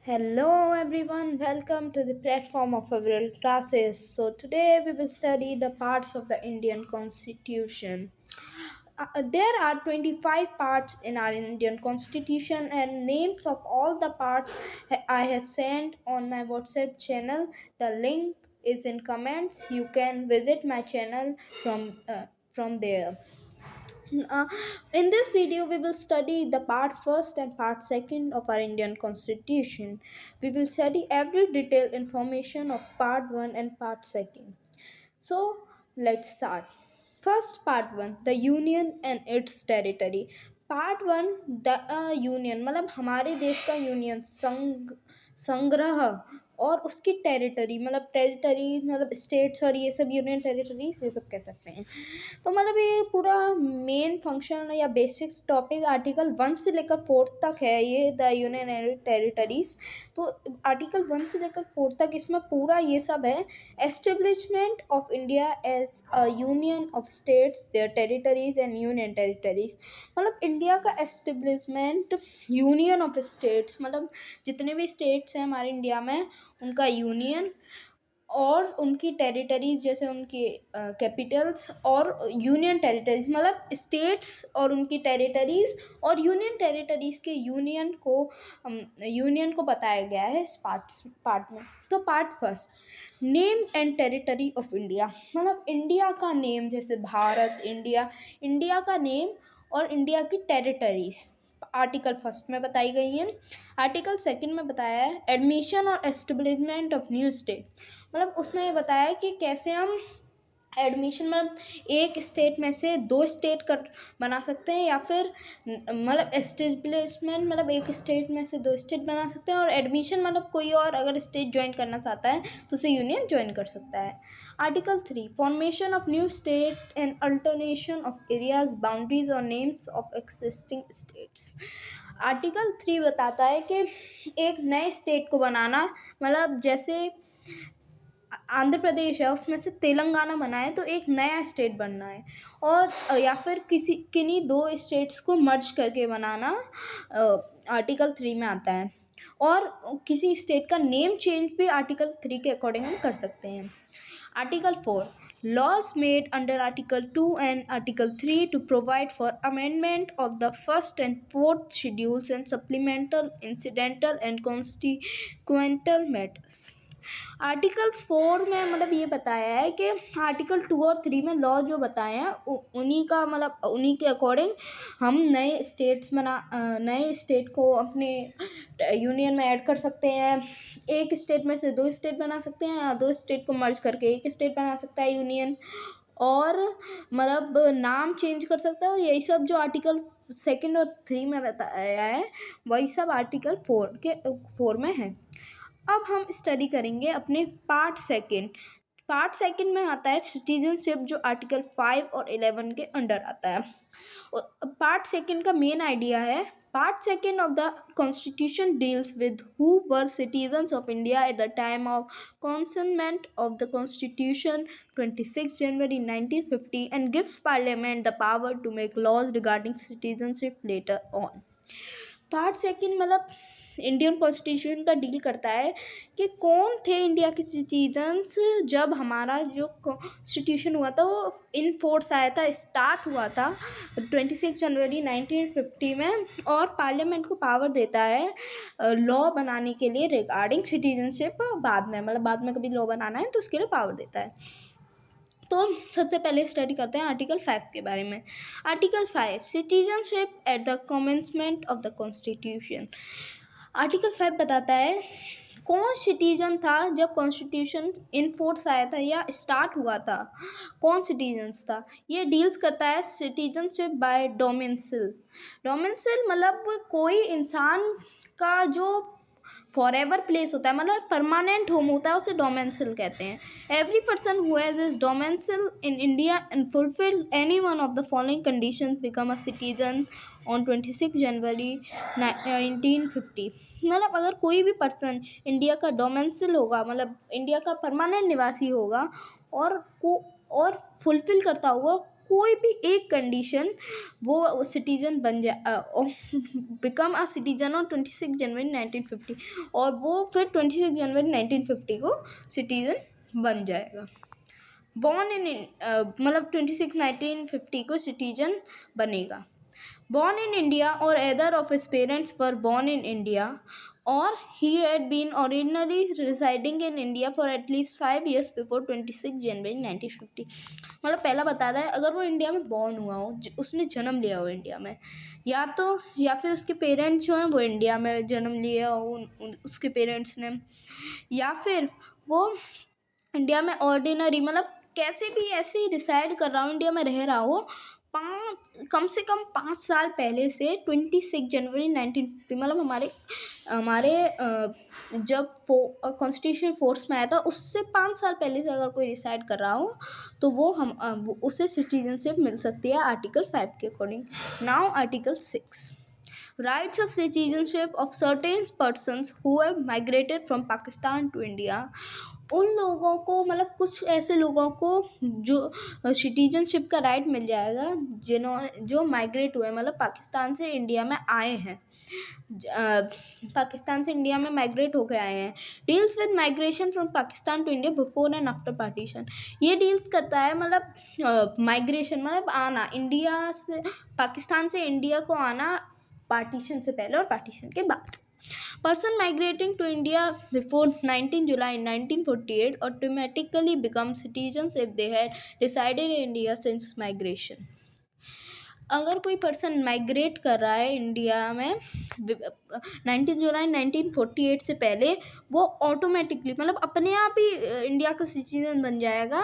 Hello everyone, welcome to the platform of our classes. So today we will study the parts of the Indian Constitution. There are 25 parts in our Indian Constitution and names of all the parts I have sent on my WhatsApp channel. The link is in comments. You can visit my channel from there. Uh, in this video, we will study the part first and part second of our Indian Constitution. We will study every detailed information of part one and part second. So let's start. First part one, the Union and its territory. Part one the union मतलब हमारे देश का union संग्रह और उसकी territory मतलब territory मतलब states और ये सब यूनियन टेरिटरीज ये सब कह सकते हैं। तो मतलब ये पूरा मेन फंक्शन या बेसिक्स टॉपिक आर्टिकल 1 से लेकर 4 तक है ये द यूनियन एंड टेरिटरीज। तो आर्टिकल 1 से लेकर 4 तक इसमें पूरा ये सब है। Establishment of India as a union of states their territories and union territories मतलब इंडिया का एस्टेब्लिशमेंट यूनियन ऑफ स्टेट्स मतलब जितने भी स्टेट्स हैं हमारे इंडिया में उनका यूनियन और उनकी टेरिटरीज जैसे उनकी कैपिटल्स और यूनियन टेरिटरीज मतलब स्टेट्स और उनकी टेरिटरीज और यूनियन टेरिटरीज के यूनियन को बताया गया है इस पार्ट में। तो part first, name and territory of India मतलब इंडिया का नेम जैसे भारत इंडिया का नेम और इंडिया की टेरिटरीज आर्टिकल फर्स्ट में बताई गई हैं। आर्टिकल सेकंड में बताया है एडमिशन और एस्टेब्लिशमेंट ऑफ न्यू स्टेट मतलब उसमें ये बताया है कि कैसे हम एडमिशन मतलब एक स्टेट में से दो स्टेट कर बना सकते हैं या फिर मतलब एस्टेब्लिशमेंट मतलब एक स्टेट में से दो स्टेट बना सकते हैं और एडमिशन मतलब कोई और अगर स्टेट ज्वाइन करना चाहता है तो उसे यूनियन ज्वाइन कर सकता है। Article 3, formation of new state and alternation of areas boundaries और names of existing states. Article 3 बताता है कि एक नए स्टेट को बनाना मतलब जैसे आंध्र प्रदेश है उसमें से तेलंगाना बना है तो एक नया स्टेट बनना है और या फिर किन्हीं दो स्टेट्स को मर्ज करके बनाना आर्टिकल 3 में आता है। और किसी स्टेट का नेम चेंज भी आर्टिकल 3 के अकॉर्डिंग हम कर सकते हैं। Article 4, laws made under Article 2 and Article 3 to provide for amendment of the first and fourth schedules and supplemental, incidental and consequential matters। Articles 4 में मतलब ये बताया है कि आर्टिकल 2 और 3 में लॉ जो बताए हैं उन्हीं का मतलब उन्हीं के अकॉर्डिंग हम नए स्टेट को अपने यूनियन में ऐड कर सकते हैं। एक स्टेट में से दो स्टेट बना सकते हैं या दो स्टेट को मर्ज करके एक स्टेट बना सकता है यूनियन और मतलब नाम चेंज कर सकता है और यही सब जो आर्टिकल 2 और 3 में बताया है वही सब आर्टिकल 4 में है। अब हम स्टडी करेंगे अपने पार्ट सेकंड में आता है सिटीजनशिप जो आर्टिकल 5 और 11 के अंडर आता है। पार्ट सेकंड का मेन आइडिया है part second of the constitution deals with who were citizens of India at the time of commencement of the constitution 26 January 1950 and gives parliament the power to make laws regarding citizenship later on. Part second मतलब Indian constitution का deal करता है कि कौन थे India के citizens जब हमारा जो कॉन्स्टिट्यूशन हुआ था वो इन फोर्स आया था स्टार्ट हुआ था 26 जनवरी 1950 में और पार्लियामेंट को पावर देता है लॉ बनाने के लिए रिगार्डिंग सिटीजनशिप बाद में कभी लॉ बनाना है तो उसके लिए पावर देता है। तो सबसे पहले स्टडी करते हैं आर्टिकल 5 के बारे में। Article 5, citizenship at the commencement of the constitution. Article 5 बताता है कौन सिटीजन था जब कॉन्स्टिट्यूशन इन फोर्स आया था या स्टार्ट हुआ था, कौन सिटीजन्स था। ये डील्स करता है सिटीजनशिप बाय डोमिसाइल मतलब कोई इंसान का जो फॉरएवर प्लेस होता है मतलब परमानेंट होम होता है उसे डोमिसाइल कहते हैं। Every person who has his domicile in India and fulfilled any one of the following conditions become a citizen on 26 January 1950। मतलब अगर कोई भी पर्सन इंडिया का डोमिसाइल होगा मतलब इंडिया का परमानेंट निवासी होगा और फुलफिल करता होगा कोई भी एक कंडीशन वो सिटीजन बन जाए, become a citizen on 26 January 1950, और वो फिर 26 जनवरी 1950 को सिटीजन बन जाएगा। बॉर्न इन मतलब 26 1950 को सिटीजन बनेगा। Born in India or either of his parents were born in India, or he had been originally residing in India for at least 5 years before 26 January 1950। मतलब पहला बताता है अगर वो इंडिया में बॉर्न हुआ हो, उसने जन्म लिया हो इंडिया में, या फिर उसके पेरेंट्स जो हैं वो इंडिया में जन्म लिया हो उसके पेरेंट्स ने, या फिर वो इंडिया में ऑर्डिनरी मतलब कैसे भी ऐसे ही डिसाइड कर रहा हो, इंडिया में रह रहा हो, कम से कम 5 साल पहले से 26 जनवरी 1950 मतलब हमारे जब कॉन्स्टिट्यूशन फोर्स में आया था उससे 5 साल पहले से अगर कोई डिसाइड कर रहा हो तो वो उसे सिटीजनशिप मिल सकती है आर्टिकल 5 के according. Now article 6, rights of citizenship of certain persons who have migrated from Pakistan to India. उन लोगों को मतलब कुछ ऐसे लोगों को जो सिटीजनशिप का राइट मिल जाएगा जो माइग्रेट हुए मतलब पाकिस्तान से इंडिया में आए हैं, पाकिस्तान से इंडिया में माइग्रेट होकर आए हैं। Deals with migration from Pakistan to India before and after partition. ये डील्स करता है मतलब माइग्रेशन मतलब आना, इंडिया से पाकिस्तान से इंडिया को आना पार्टीशन से पहले और पार्टीशन के बाद। Person migrating to India before 19 July 1948 automatically become citizens if they had resided in India since migration। अगर कोई पर्सन माइग्रेट कर रहा है इंडिया में 19 जुलाई 1948 से पहले, वो ऑटोमेटिकली मतलब अपने आप ही इंडिया का सिटीजन बन जाएगा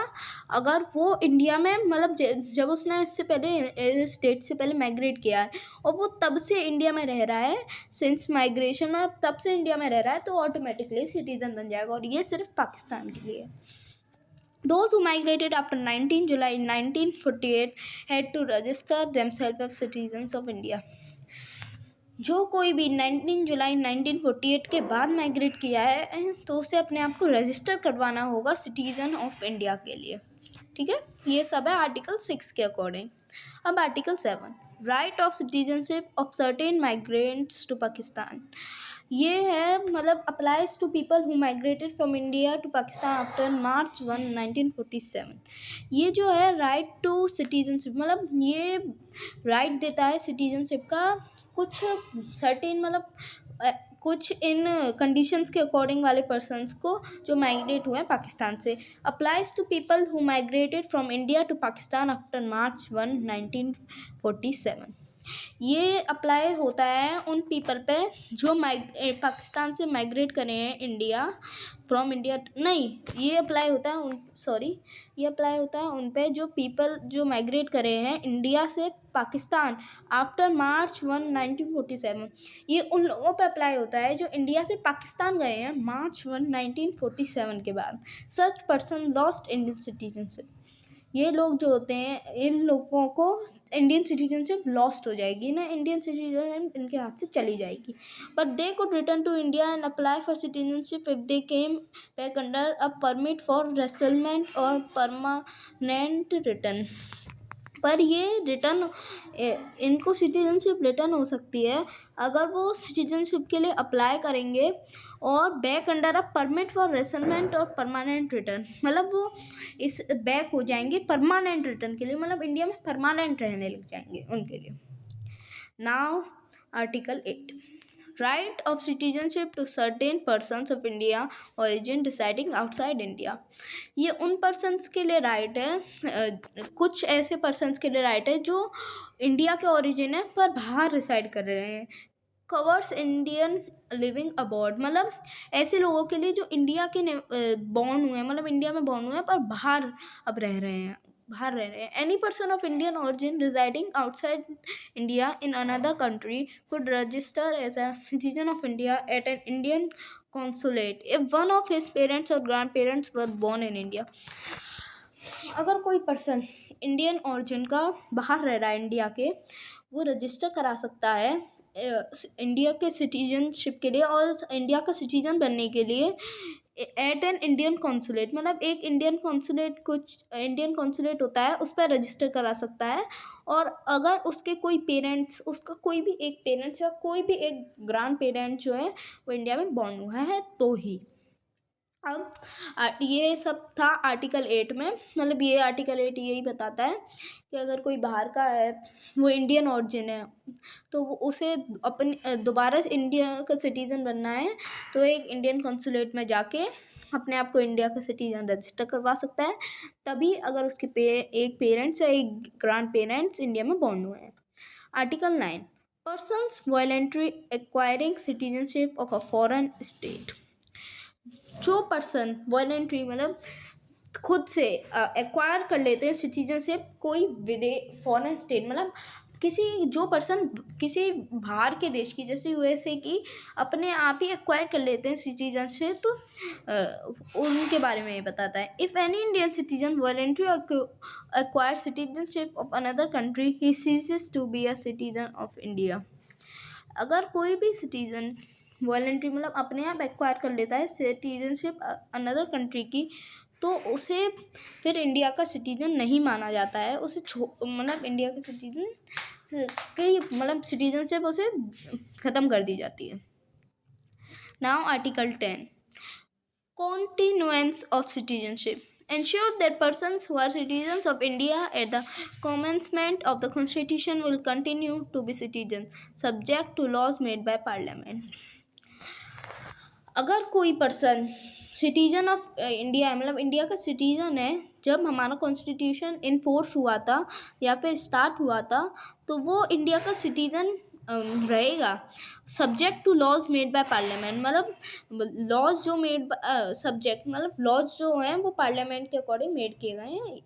अगर वो इंडिया में मतलब जब उसने इससे पहले स्टेट से पहले माइग्रेट किया है और वो तब से इंडिया में रह रहा है, सिंस माइग्रेशन मतलब तब से इंडिया में रह रहा है, तो ऑटोमेटिकली सिटीजन बन जाएगा। और ये सिर्फ पाकिस्तान के लिए। Those who migrated after 19 July 1948 had to register themselves as citizens of India। जो कोई भी 19 जुलाई 1948 के बाद माइग्रेट किया है तो उसे अपने आप को रजिस्टर करवाना होगा सिटीज़न ऑफ इंडिया के लिए। ठीक है, ये सब है आर्टिकल 6 के अकॉर्डिंग। अब article 7, right of citizenship of certain migrants to Pakistan. ये है मतलब applies to people who migrated from India to Pakistan after March 1 1947। ये जो है राइट टू सिटीजनशिप मतलब ये राइट देता है सिटीजनशिप का कुछ सर्टेन मतलब कुछ इन कंडीशंस के अकॉर्डिंग वाले पर्सन्स को जो माइग्रेट हुए हैं पाकिस्तान से। Applies to people who migrated from India to Pakistan after March 1 1947। ये अप्लाई होता है उन पीपल पे जो पाकिस्तान से माइग्रेट करे हैं इंडिया फ्रॉम इंडिया, नहीं ये अप्लाई होता है ये अप्लाई होता है उन पे जो पीपल जो माइग्रेट करे हैं इंडिया से पाकिस्तान आफ्टर March 1 1947। ये उन लोगों पे अप्लाई होता है जो इंडिया से पाकिस्तान गए हैं March 1 1947 के बाद। Such person lost Indian citizenship. ये लोग जो होते हैं इन लोगों को इंडियन सिटीजनशिप लॉस्ट हो जाएगी ना, इंडियन सिटीजनशिप इनके हाथ से चली जाएगी। But they could return to India and apply for citizenship if they came back under a permit for resettlement or permanent return. पर ये रिटर्न इनको सिटीजनशिप रिटर्न हो सकती है अगर वो सिटीजनशिप के लिए अप्लाई करेंगे और back under a permit for resettlement or permanent return, मतलब वो इस बैक हो जाएंगे परमानेंट रिटर्न के लिए, मतलब इंडिया में परमानेंट रहने लग जाएंगे उनके लिए। Now article 8, right of citizenship to certain persons of India origin residing outside India. ये उन पर्सन्स के लिए राइट है, कुछ ऐसे पर्सन्स के लिए राइट है जो इंडिया के ओरिजिन है पर बाहर रिसाइड कर रहे हैं। कवर्स इंडियन लिविंग अबॉर्ड, मतलब ऐसे लोगों के लिए जो इंडिया के बॉर्न हुए हैं मतलब इंडिया में बॉर्न हुए हैं पर बाहर अब रह रहे हैं, बाहर रह रहे हैं। Any person of Indian origin residing outside India in another country could register as a citizen of India at an Indian consulate if one of his parents or grandparents were born in India। अगर कोई person Indian origin का बाहर रह रहा है India के, वो register करा सकता है इंडिया के सिटीजनशिप के लिए और इंडिया का सिटीजन बनने के लिए एट एन इंडियन कॉन्सुलेट, मतलब एक इंडियन कॉन्सुलेट होता है, उस पर रजिस्टर करा सकता है। और अगर उसके कोई पेरेंट्स, उसका कोई भी एक पेरेंट्स या कोई भी एक ग्रैंड पेरेंट जो है वो इंडिया में बॉर्न हुआ है तो ही। अब ये सब था आर्टिकल 8 में, मतलब ये आर्टिकल 8 यही बताता है कि अगर कोई बाहर का है, वो इंडियन ऑरिजिन है, तो वो उसे अपने दोबारा से इंडिया का सिटीज़न बनना है तो एक इंडियन कॉन्सुलेट में जाके अपने आप को इंडिया का सिटीज़न रजिस्टर करवा सकता है, तभी अगर उसके एक पेरेंट्स या एक ग्रैंड पेरेंट्स इंडिया में बॉर्न हुए हैं। Article 9, persons voluntary acquiring citizenship of a foreign state. जो पर्सन वॉलंटरी मतलब खुद से एक्वायर कर लेते हैं सिटीजनशिप कोई फॉरेन स्टेट, मतलब जो पर्सन किसी बाहर के देश की, जैसे यूएसए की, अपने आप ही एक्वायर कर लेते हैं सिटीजनशिप, उनके बारे में ये बताता है। If any Indian citizen voluntary acquire citizenship of another country he ceases to be a citizen of India. अगर कोई भी सिटीजन वॉलंटरी मतलब अपने आप एक्वायर कर लेता है सिटीजनशिप अनदर कंट्री की, तो उसे फिर इंडिया का सिटीजन नहीं माना जाता है, उसे मतलब इंडिया के सिटीजन की मतलब सिटीजनशिप उसे ख़त्म कर दी जाती है। Now article 10, continuance of citizenship. Ensure that persons who are citizens of India at the commencement of the Constitution will continue to be citizens, subject to laws made by Parliament. अगर कोई person citizen of India मतलब India का citizen है, जब हमारा constitution in force हुआ था या फिर स्टार्ट हुआ था, तो वो इंडिया का सिटीजन रहेगा, subject to laws made by parliament. मतलब लॉज जो मेड सब्जेक्ट मतलब लॉज जो हैं वो पार्लियामेंट के अकॉर्डिंग मेड किए गए हैं।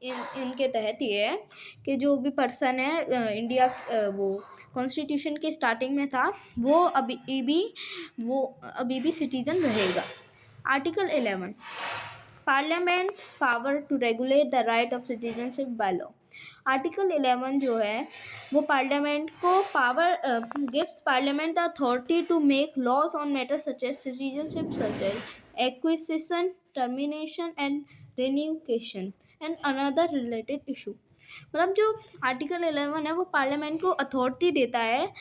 इनके तहत ये है कि जो भी पर्सन है इंडिया वो कॉन्स्टिट्यूशन के स्टार्टिंग में था, वो अभी भी सिटीजन रहेगा। Article 11, parliament's power to regulate the right of citizenship by law. Article 11 जो है वो पार्लियामेंट को power gives parliament the authority to make laws on matters such as citizenship, such as acquisition, termination and renunciation and another related issue. मतलब जो article 11 है वो parliament को authority देता है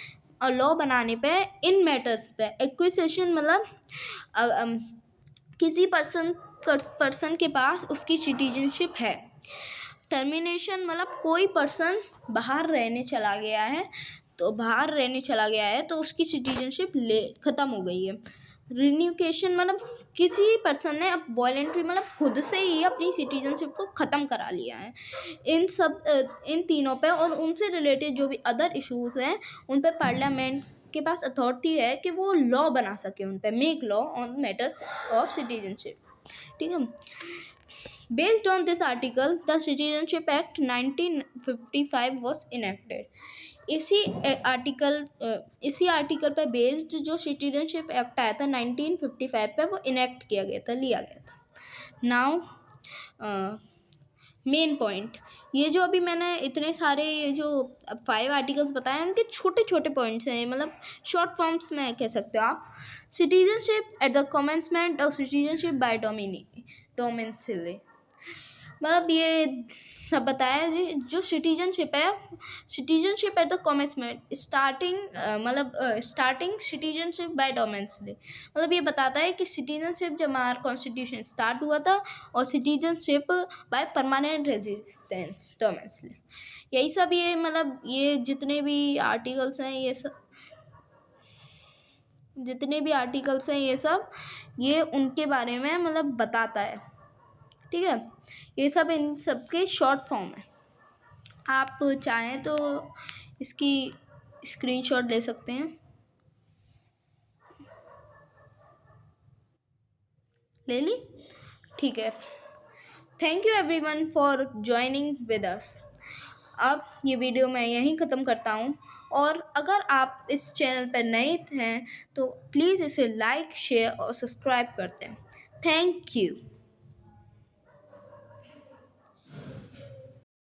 लॉ बनाने पे इन मैटर्स पे। एक्विजिशन मतलब किसी पर्सन के पास उसकी सिटीजनशिप है। टर्मिनेशन मतलब कोई पर्सन बाहर रहने चला गया है तो उसकी सिटीजनशिप ख़त्म हो गई है। रिन्यूकेशन मतलब किसी पर्सन ने अब वॉलंटरी मतलब खुद से ही अपनी सिटीजनशिप को ख़त्म करा लिया है। इन तीनों पे और उनसे रिलेटेड जो भी अदर इश्यूज़ हैं उन पे पार्लियामेंट के पास अथॉरिटी है कि वो लॉ बना सके, उन पे make law on matters of citizenship. ठीक है। Based on this article, the Citizenship Act 1955 was enacted. इसी आर्टिकल पर बेस्ड जो सिटीजनशिप एक्ट आया था 1955 पे, वो इनेक्ट किया गया था, लिया गया था। नाउ मेन पॉइंट, ये जो अभी मैंने इतने सारे ये जो 5 आर्टिकल्स बताए उनके छोटे छोटे पॉइंट्स हैं, मतलब शॉर्ट फॉर्म्स में कह सकते हो आप। Citizenship at the commencement of citizenship bye domicile, मतलब ये सब बताया जी। जो सिटीजनशिप है, citizenship at the commencement starting citizenship by domicile, मतलब ये बताता है कि सिटीजनशिप जब हमारा कॉन्स्टिट्यूशन स्टार्ट हुआ था और citizenship by permanent residence domicile. यही सब ये मतलब ये जितने भी आर्टिकल्स हैं ये उनके बारे में मतलब बताता है। ठीक है, ये सब इन सब के शॉर्ट फॉर्म है। आप चाहें तो इसकी स्क्रीनशॉट ले सकते हैं, ले ली? ठीक है। Thank you everyone for joining with us. अब ये वीडियो मैं यहीं ख़त्म करता हूँ, और अगर आप इस चैनल पर नए हैं तो प्लीज़ इसे लाइक, शेयर और सब्सक्राइब करते हैं। Thank you.